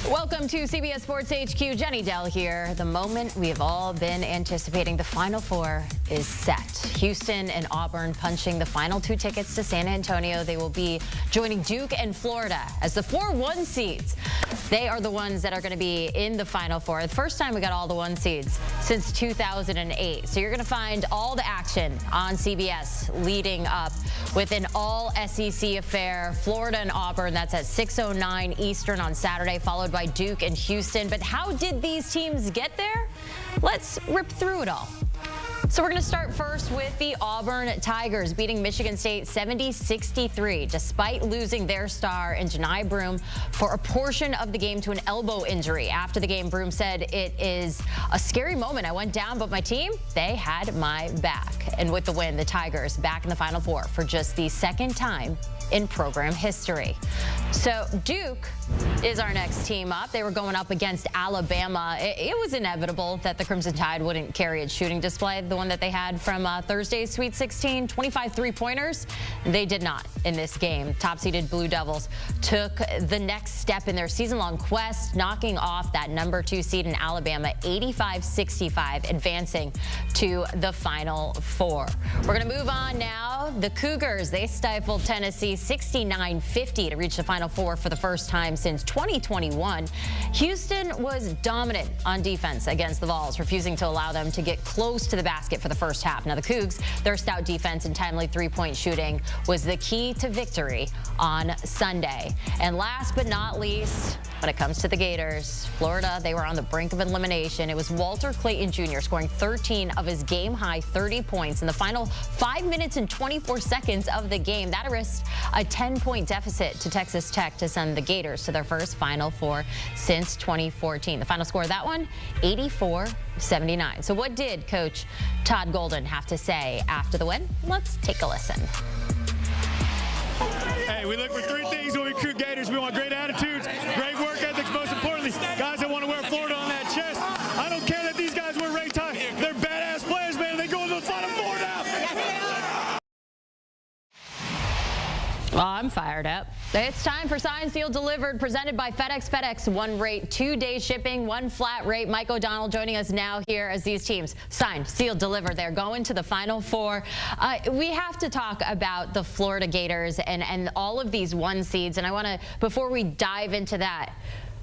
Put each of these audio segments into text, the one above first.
Welcome to CBS Sports HQ. Jenny Dell here. The moment we have all been anticipating. The Final Four is set. Houston and Auburn punching the final 2 tickets to San Antonio. They will be joining Duke and Florida as the 4-1 seeds. They are the ones that are going to be in the Final Four. The first time we got all the 1 seeds since 2008. So you're going to find all the action on CBS leading up with an all-SEC affair. Florida and Auburn, that's at 6:09 Eastern on Saturday, followed by Duke and Houston. But how did these teams get there? Let's rip through it all. So we're going to start first with the Auburn Tigers beating Michigan State 70-63, despite losing their star in Janai Broome for a portion of the game to an elbow injury. After the game, Broome said, "It is a scary moment. I went down, but my team, they had my back." And with the win, the Tigers back in the Final Four for just the second time in program history. So Duke is our next team up. They were going up against Alabama. It was inevitable that the Crimson Tide wouldn't carry its shooting display, the one that they had from Thursday's Sweet 16, 25 three-pointers. They did not in this game. Top-seeded Blue Devils took the next step in their season-long quest, knocking off that number 2 seed in Alabama 85-65, advancing to the Final Four. We're going to move on now. The Cougars, they stifled Tennessee 69-50 to reach the Final Four for the first time since 2021. Houston was dominant on defense against the Vols, refusing to allow them to get close to the basket for the first half. Now the Cougs, their stout defense and timely three-point shooting was the key to victory on Sunday. And last but not least, when it comes to the Gators, Florida, they were on the brink of elimination. It was Walter Clayton Jr. scoring 13 of his game-high 30 points in the final 5 minutes and 24 seconds of the game. That risked a 10-point deficit to Texas Tech to send the Gators to their first Final Four since 2014. The final score of that one, 84-79. So what did Coach Todd Golden have to say after the win? Let's take a listen. Hey, we look for 3 things when we recruit Gators. We want great attitudes, great work ethics, most importantly, guys that want to wear Florida on that chest. I don't care that these guys wear red tie. They're badass players, man. They go into the Final Four now. Well, I'm fired up. It's time for Signed, Sealed, Delivered, presented by FedEx. FedEx, 1 rate, 2-day shipping, 1 flat rate. Mike O'Donnell joining us now here as these teams signed, sealed, delivered. They're going to the Final Four. We have to talk about the Florida Gators and all of these 1 seeds. And I want to, before we dive into that,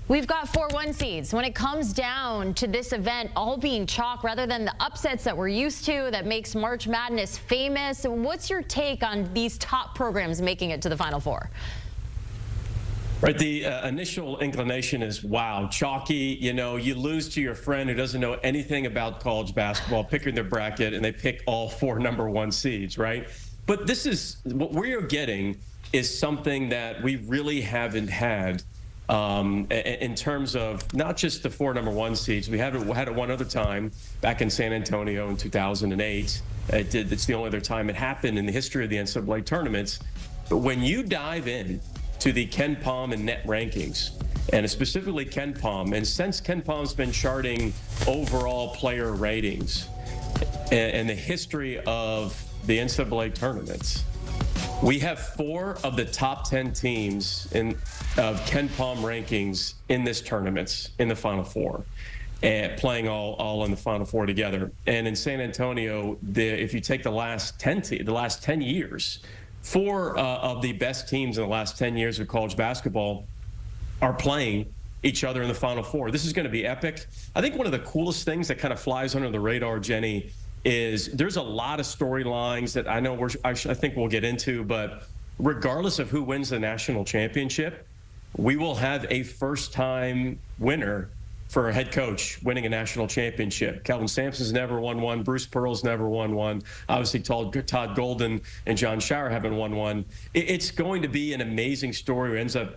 we've got 4 1 seeds. When it comes down to this event all being chalk rather than the upsets that we're used to that makes March Madness famous, what's your take on these top programs making it to the Final Four? Right, the initial inclination is, wow, chalky. You know, you lose to your friend who doesn't know anything about college basketball, picking their bracket, and they pick all 4 number 1 seeds, right? But this is, what we're getting is something that we really haven't had in terms of not just the 4 number 1 seeds. We had it one other time back in San Antonio in 2008. It's the only other time it happened in the history of the NCAA tournaments. But when you dive in to the Ken Pom and net rankings, and specifically Ken Pom, and since Ken Pom's been charting overall player ratings and the history of the NCAA tournaments, we have 4 of the top 10 teams of Ken Pom rankings in this tournament in the Final Four, and playing all in the Final Four together. And in San Antonio, if you take the last 10 years, 4 of the best teams in the last 10 years of college basketball are playing each other in the Final Four. This is going to be epic. I think one of the coolest things that kind of flies under the radar, Jenny, is there's a lot of storylines that I know I think we'll get into, but regardless of who wins the national championship, we will have a first-time winner for a head coach winning a national championship. Kelvin Sampson's never won one. Bruce Pearl's never won one. Obviously, Todd Golden and John Shire haven't won one. It's going to be an amazing story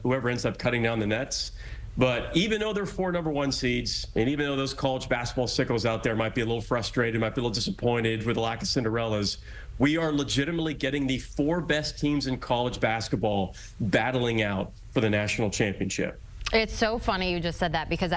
whoever ends up cutting down the nets. But even though they're 4 number 1 seeds, and even though those college basketball sickos out there might be a little frustrated, might be a little disappointed with the lack of Cinderellas, we are legitimately getting the 4 best teams in college basketball battling out for the national championship. It's so funny you just said that, because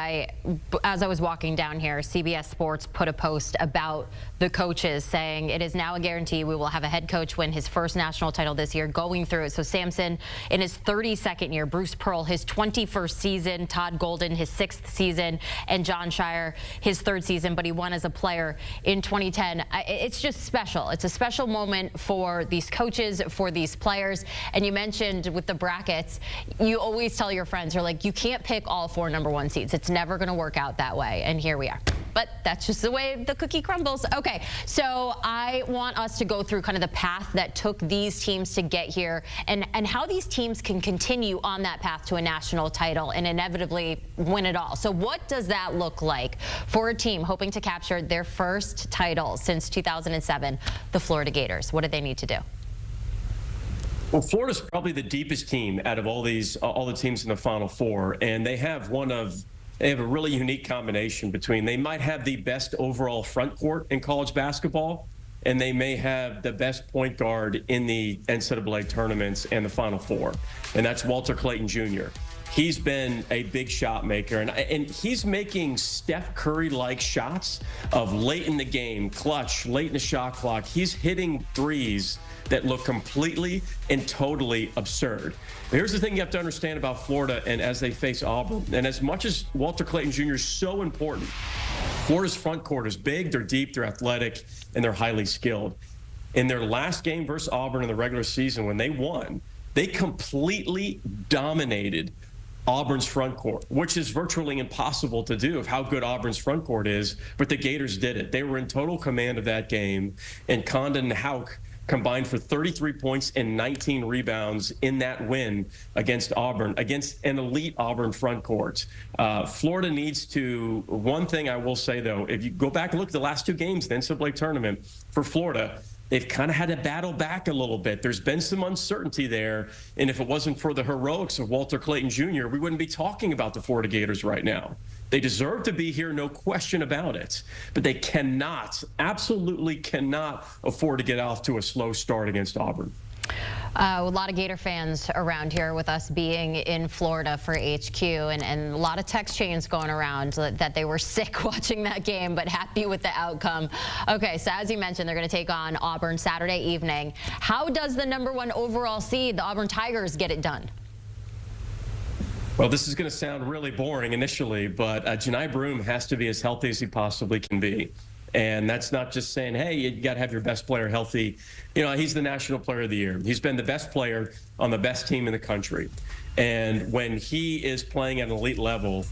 as I was walking down here, CBS Sports put a post about the coaches saying it is now a guarantee we will have a head coach win his first national title this year, going through it. So Sampson in his 32nd year, Bruce Pearl his 21st season, Todd Golden his 6th season, and John Shire his 3rd season, but he won as a player in 2010. It's just special. It's a special moment for these coaches, for these players. And you mentioned with the brackets, you always tell your friends, you're like, you can't pick all 4 #1 seeds. It's never going to work out that way. And here we are. But that's just the way the cookie crumbles. Okay, so I want us to go through kind of the path that took these teams to get here, and how these teams can continue on that path to a national title and inevitably win it all. So what does that look like for a team hoping to capture their first title since 2007, the Florida Gators? What do they need to do? Well, Florida's probably the deepest team out of all the teams in the Final Four, and they have a really unique combination between, they might have the best overall front court in college basketball, and they may have the best point guard in the NCAA tournaments and the Final Four, and that's Walter Clayton Jr. He's been a big shot maker, and he's making Steph Curry-like shots of late in the game, clutch, late in the shot clock. He's hitting threes that look completely and totally absurd. But here's the thing you have to understand about Florida, and as they face Auburn, and as much as Walter Clayton Jr. is so important, Florida's front court is big, they're deep, they're athletic, and they're highly skilled. In their last game versus Auburn in the regular season, when they won, they completely dominated Auburn's front court, which is virtually impossible to do of how good Auburn's front court is, but the Gators did it. They were in total command of that game, and Condon and Houck combined for 33 points and 19 rebounds in that win against Auburn, against an elite Auburn front court. Florida needs to, one thing I will say, though, if you go back and look at the last 2 games in the NCAA tournament for Florida, they've kind of had to battle back a little bit. There's been some uncertainty there, and if it wasn't for the heroics of Walter Clayton Jr., we wouldn't be talking about the Florida Gators right now. They deserve to be here, no question about it, but they cannot, absolutely cannot afford to get off to a slow start against Auburn. A lot of Gator fans around here with us being in Florida for HQ, and a lot of text chains going around that they were sick watching that game, but happy with the outcome. Okay, so as you mentioned, they're going to take on Auburn Saturday evening. How does the #1 overall seed, the Auburn Tigers, get it done? Well, this is going to sound really boring initially, but Johni Broome has to be as healthy as he possibly can be. And that's not just saying, hey, you got to have your best player healthy. You know, he's the National Player of the Year. He's been the best player on the best team in the country. And when he is playing at an elite level,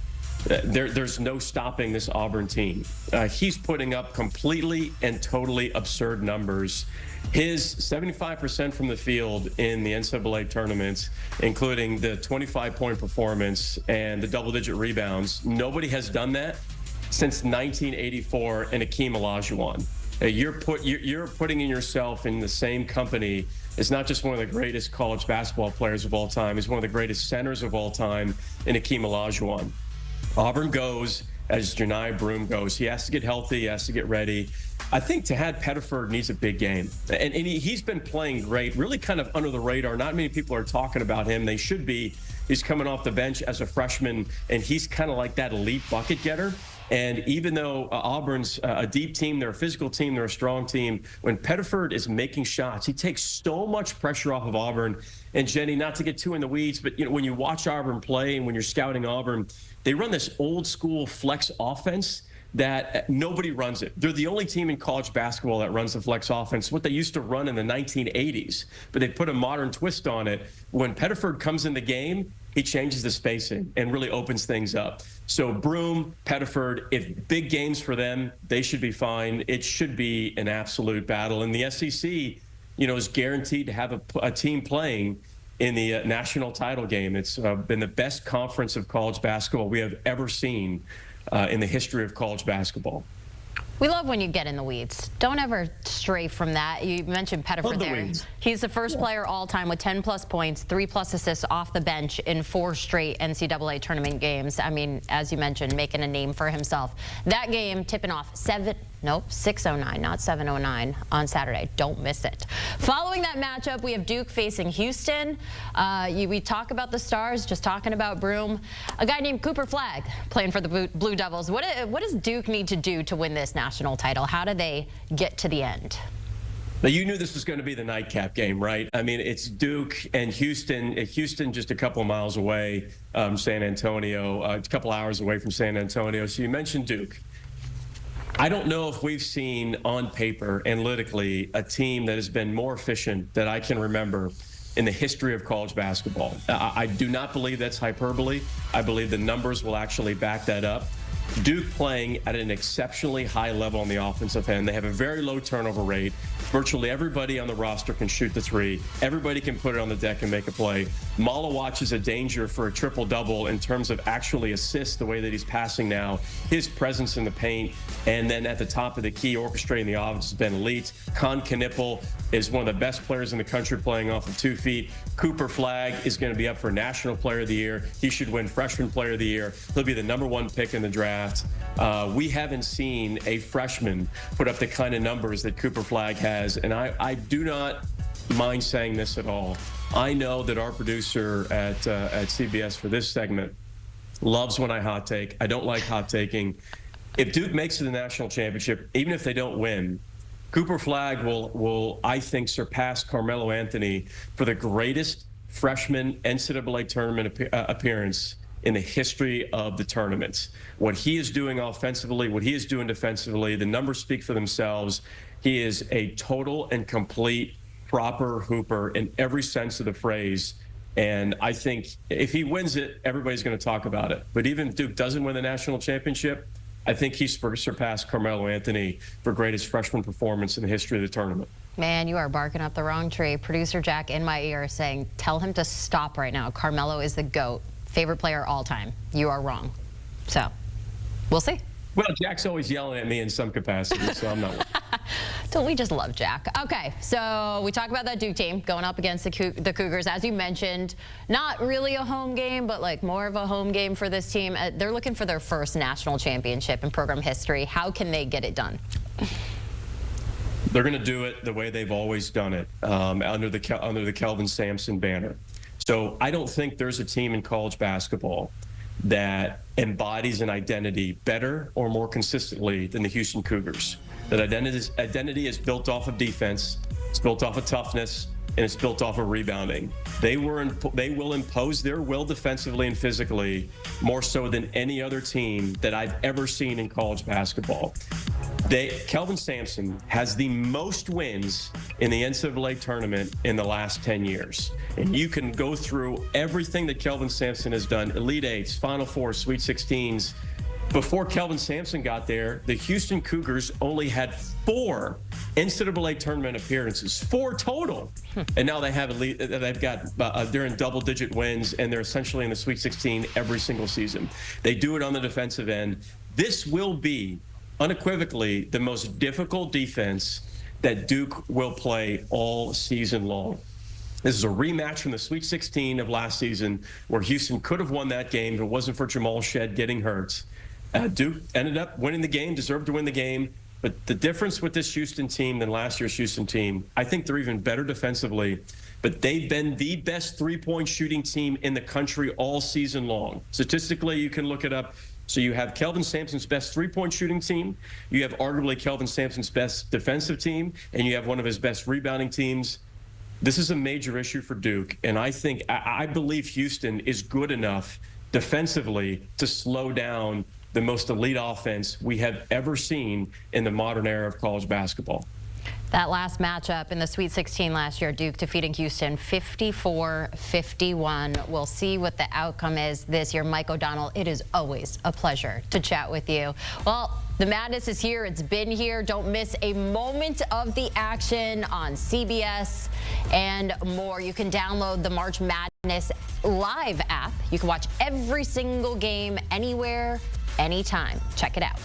there's no stopping this Auburn team. He's putting up completely and totally absurd numbers. His 75% from the field in the NCAA tournaments, including the 25-point performance and the double-digit rebounds, nobody has done that since 1984 and Akeem Olajuwon. You're putting yourself in the same company as not just one of the greatest college basketball players of all time, he's one of the greatest centers of all time in Akeem Olajuwon. Auburn goes as Johni Broome goes. He has to get healthy, he has to get ready. I think Tahad Pettiford needs a big game. And he's been playing great, really kind of under the radar. Not many people are talking about him. They should be. He's coming off the bench as a freshman, and he's kind of like that elite bucket getter. And even though Auburn's a deep team, they're a physical team, they're a strong team, when Pettiford is making shots, he takes so much pressure off of Auburn. And Jenny, not to get too in the weeds, but when you watch Auburn play and when you're scouting Auburn, they run this old school flex offense that nobody runs it. They're the only team in college basketball that runs the flex offense, what they used to run in the 1980s, but they put a modern twist on it. When Pettiford comes in the game, he changes the spacing and really opens things up. So Broome, Pettiford, if big games for them, they should be fine. It should be an absolute battle. And the SEC, is guaranteed to have a team playing in the national title game. It's been the best conference of college basketball we have ever seen in the history of college basketball. We love when you get in the weeds. Don't ever stray from that. You mentioned Pettiford there. Weeds. He's the first player all time with 10-plus points, 3-plus assists off the bench in 4 straight NCAA tournament games. I mean, as you mentioned, making a name for himself. That game tipping off 6:09, not 7:09 on Saturday. Don't miss it. Following that matchup, we have Duke facing Houston. We talk about the Stars, just talking about Broome. A guy named Cooper Flagg playing for the Blue Devils. What does Duke need to do to win this national title? How do they get to the end? Now, you knew this was going to be the nightcap game, right? I mean, it's Duke and Houston. Houston just a couple of miles away, San Antonio, a couple hours away from San Antonio. So you mentioned Duke. I don't know if we've seen on paper, analytically, a team that has been more efficient that I can remember in the history of college basketball. I do not believe that's hyperbole. I believe the numbers will actually back that up. Duke playing at an exceptionally high level on the offensive end. They have a very low turnover rate. Virtually everybody on the roster can shoot the 3. Everybody can put it on the deck and make a play. Malawatch is a danger for a triple-double in terms of actually assists, the way that he's passing now. His presence in the paint, and then at the top of the key, orchestrating the offense has been elite. Con Knippel is one of the best players in the country playing off of 2 feet. Cooper Flagg is going to be up for National Player of the Year. He should win Freshman Player of the Year. He'll be the #1 pick in the draft. We haven't seen a freshman put up the kind of numbers that Cooper Flagg has, and I do not mind saying this at all. I know that our producer at CBS for this segment loves when I hot take. I don't like hot taking. If Duke makes it to the national championship, even if they don't win, Cooper Flagg will I think, surpass Carmelo Anthony for the greatest freshman NCAA tournament appearance in the history of the tournaments. What he is doing offensively, what he is doing defensively, the numbers speak for themselves. He is a total and complete proper hooper in every sense of the phrase. And I think if he wins it, everybody's going to talk about it. But even if Duke doesn't win the national championship, I think he surpassed Carmelo Anthony for greatest freshman performance in the history of the tournament. Man, you are barking up the wrong tree. Producer Jack in my ear saying, tell him to stop right now. Carmelo is the GOAT. Favorite player all time. You are wrong. So, we'll see. Well, Jack's always yelling at me in some capacity, so I'm not worried. Don't we just love Jack? Okay, so we talk about that Duke team going up against the Cougars. As you mentioned, not really a home game, but like more of a home game for this team. They're looking for their first national championship in program history. How can they get it done? They're going to do it the way they've always done it, under the Kelvin Sampson banner. So I don't think there's a team in college basketball that embodies an identity better or more consistently than the Houston Cougars. That identity is built off of defense, it's built off of toughness, and it's built off of rebounding. They will impose their will defensively and physically more so than any other team that I've ever seen in college basketball. Kelvin Sampson has the most wins in the NCAA tournament in the last 10 years. And you can go through everything that Kelvin Sampson has done, Elite Eights, Final Fours, Sweet 16s. Before Kelvin Sampson got there, the Houston Cougars only had 4 NCAA tournament appearances, 4 total. And now they're in double-digit wins, and they're essentially in the Sweet 16 every single season. They do it on the defensive end. This will be unequivocally the most difficult defense that Duke will play all season long. This is a rematch from the Sweet 16 of last season, where Houston could have won that game if it wasn't for Jamal Shead getting hurt. Duke ended up winning the game, deserved to win the game. But the difference with this Houston team than last year's Houston team, I think they're even better defensively, but they've been the best three-point shooting team in the country all season long. Statistically, you can look it up. So you have Kelvin Sampson's best three-point shooting team, you have arguably Kelvin Sampson's best defensive team, and you have one of his best rebounding teams. This is a major issue for Duke, and I believe Houston is good enough defensively to slow down the most elite offense we have ever seen in the modern era of college basketball. That last matchup in the Sweet 16 last year, Duke defeating Houston 54-51. We'll see what the outcome is this year. Mike O'Donnell, it is always a pleasure to chat with you. Well, the madness is here. It's been here. Don't miss a moment of the action on CBS and more. You can download the March Madness Live app. You can watch every single game anywhere, anytime. Check it out.